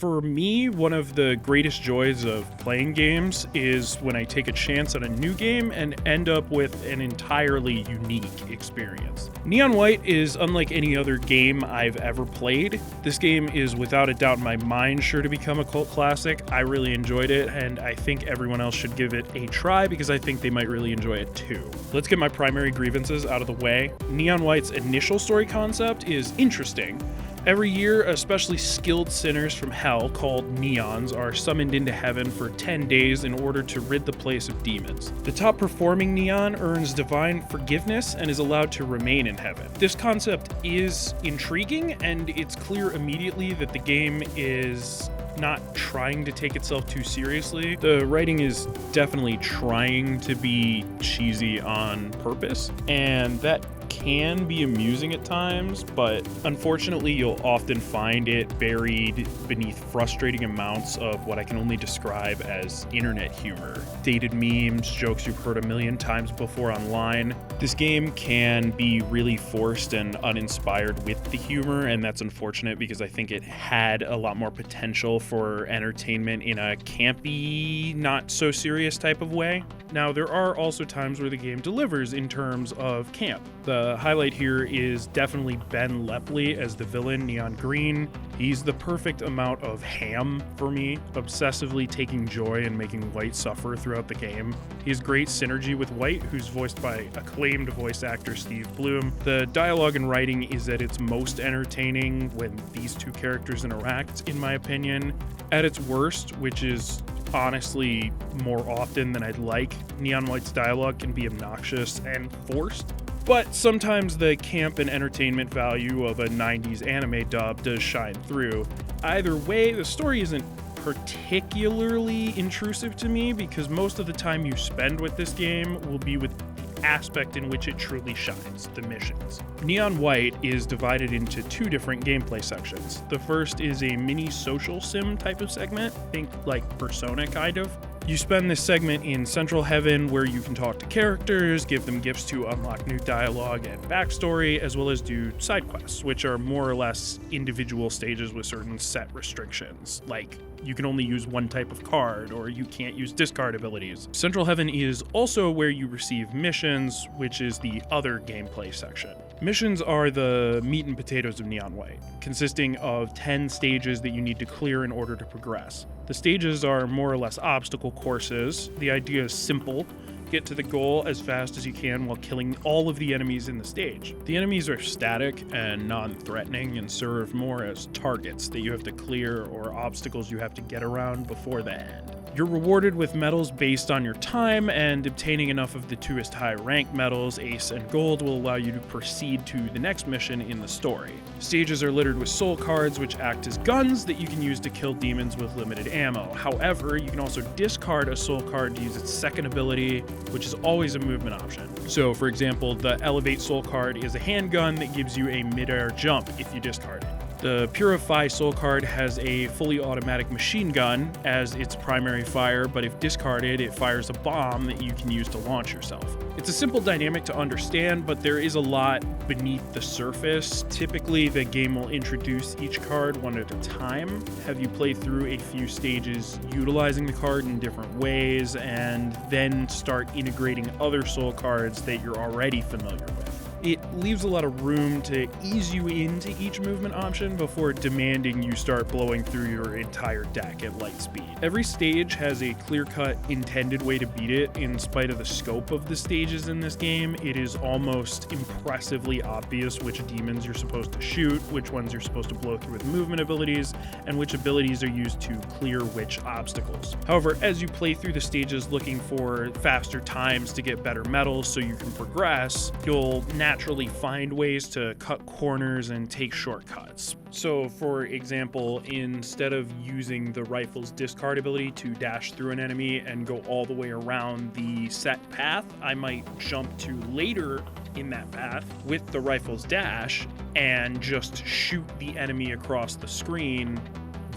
For me, one of the greatest joys of playing games is when I take a chance on a new game and end up with an entirely unique experience. Neon White is unlike any other game I've ever played. This game is without a doubt in my mind sure to become a cult classic. I really enjoyed it, and I think everyone else should give it a try because I think they might really enjoy it too. Let's get my primary grievances out of the way. Neon White's initial story concept is interesting. Every year, especially skilled sinners from hell, called Neons, are summoned into heaven for 10 days in order to rid the place of demons. The top performing Neon earns divine forgiveness and is allowed to remain in heaven. This concept is intriguing, and it's clear immediately that the game is not trying to take itself too seriously. The writing is definitely trying to be cheesy on purpose, and that can be amusing at times, but unfortunately you'll often find it buried beneath frustrating amounts of what I can only describe as internet humor. Dated memes, jokes you've heard a million times before online. This game can be really forced and uninspired with the humor, and that's unfortunate because I think it had a lot more potential for entertainment in a campy, not so serious type of way. Now, there are also times where the game delivers in terms of camp. The highlight here is definitely Ben Lepley as the villain, Neon Green. He's the perfect amount of ham for me, obsessively taking joy in making White suffer throughout the game. He has great synergy with White, who's voiced by acclaimed voice actor Steve Bloom. The dialogue and writing is at its most entertaining when these two characters interact, in my opinion. At its worst, which is honestly more often than I'd like, Neon White's dialogue can be obnoxious and forced. But sometimes the camp and entertainment value of a 90s anime dub does shine through. Either way, the story isn't particularly intrusive to me because most of the time you spend with this game will be with the aspect in which it truly shines, the missions. Neon White is divided into two different gameplay sections. The first is a mini social sim type of segment, think like Persona kind of. You spend this segment in Central Heaven where you can talk to characters, give them gifts to unlock new dialogue and backstory, as well as do side quests, which are more or less individual stages with certain set restrictions, like you can only use one type of card, or you can't use discard abilities. Central Heaven is also where you receive missions, which is the other gameplay section. Missions are the meat and potatoes of Neon White, consisting of 10 stages that you need to clear in order to progress. The stages are more or less obstacle courses. The idea is simple. Get to the goal as fast as you can while killing all of the enemies in the stage. The enemies are static and non-threatening and serve more as targets that you have to clear or obstacles you have to get around before the end. You're rewarded with medals based on your time, and obtaining enough of the 2st high rank medals, Ace and Gold, will allow you to proceed to the next mission in the story. Stages are littered with soul cards, which act as guns that you can use to kill demons with limited ammo. However, you can also discard a soul card to use its second ability, which is always a movement option. So, for example, the Elevate soul card is a handgun that gives you a mid-air jump if you discard it. The Purify soul card has a fully automatic machine gun as its primary fire, but if discarded, it fires a bomb that you can use to launch yourself. It's a simple dynamic to understand, but there is a lot beneath the surface. Typically, the game will introduce each card one at a time, have you play through a few stages utilizing the card in different ways, and then start integrating other soul cards that you're already familiar with. It leaves a lot of room to ease you into each movement option before demanding you start blowing through your entire deck at light speed. Every stage has a clear-cut intended way to beat it. In spite of the scope of the stages in this game, it is almost impressively obvious which demons you're supposed to shoot, which ones you're supposed to blow through with movement abilities, and which abilities are used to clear which obstacles. However, as you play through the stages looking for faster times to get better medals so you can progress, you'll naturally find ways to cut corners and take shortcuts. So, for example, instead of using the rifle's discard ability to dash through an enemy and go all the way around the set path, I might jump to later in that path with the rifle's dash and just shoot the enemy across the screen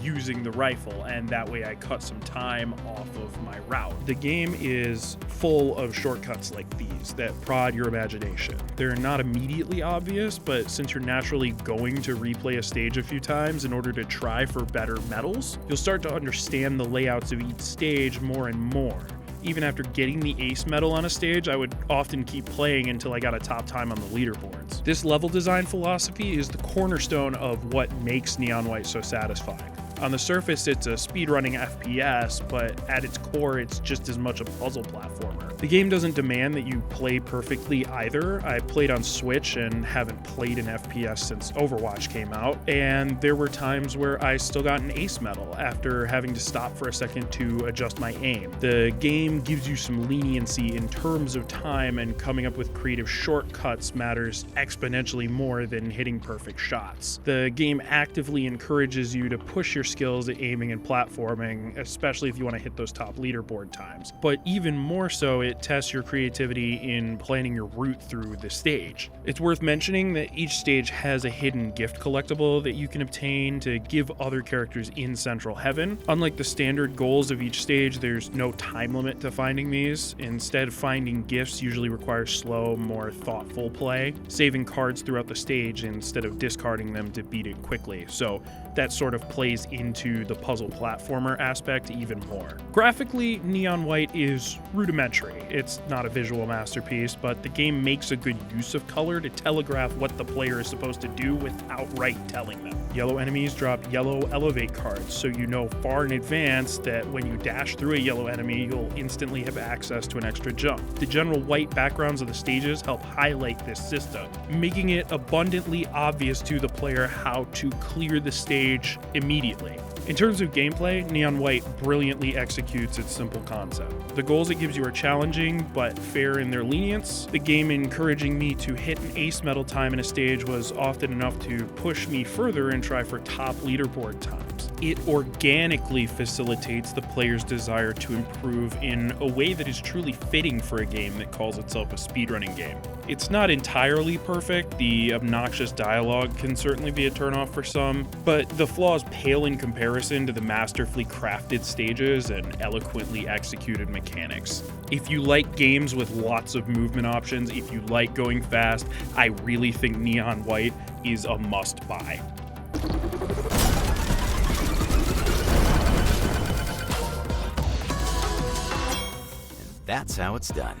using the rifle, and that way I cut some time off of my route. The game is full of shortcuts like these that prod your imagination. They're not immediately obvious, but since you're naturally going to replay a stage a few times in order to try for better medals, you'll start to understand the layouts of each stage more and more. Even after getting the ace medal on a stage, I would often keep playing until I got a top time on the leaderboards. This level design philosophy is the cornerstone of what makes Neon White so satisfying. On the surface, it's a speedrunning FPS, but at its core, it's just as much a puzzle platformer. The game doesn't demand that you play perfectly either. I played on Switch and haven't played an FPS since Overwatch came out, and there were times where I still got an ace medal after having to stop for a second to adjust my aim. The game gives you some leniency in terms of time, and coming up with creative shortcuts matters exponentially more than hitting perfect shots. The game actively encourages you to push your skills at aiming and platforming, especially if you want to hit those top leaderboard times. But even more so, it tests your creativity in planning your route through the stage. It's worth mentioning that each stage has a hidden gift collectible that you can obtain to give other characters in Central Heaven. Unlike the standard goals of each stage, there's no time limit to finding these. Instead, finding gifts usually requires slow, more thoughtful play, saving cards throughout the stage instead of discarding them to beat it quickly. So that sort of plays into the puzzle platformer aspect even more. Graphically, Neon White is rudimentary. It's not a visual masterpiece, but the game makes a good use of color to telegraph what the player is supposed to do without outright telling them. Yellow enemies drop yellow elevate cards, so you know far in advance that when you dash through a yellow enemy, you'll instantly have access to an extra jump. The general white backgrounds of the stages help highlight this system, making it abundantly obvious to the player how to clear the stage immediately. In terms of gameplay, Neon White brilliantly executes its simple concept. The goals it gives you are challenging, but fair in their lenience. The game encouraging me to hit an ace medal time in a stage was often enough to push me further and try for top leaderboard times. It organically facilitates the player's desire to improve in a way that is truly fitting for a game that calls itself a speedrunning game. It's not entirely perfect. The obnoxious dialogue can certainly be a turnoff for some, but the flaws pale in comparison to the masterfully crafted stages and eloquently executed mechanics. If you like games with lots of movement options, if you like going fast, I really think Neon White is a must-buy. That's how it's done.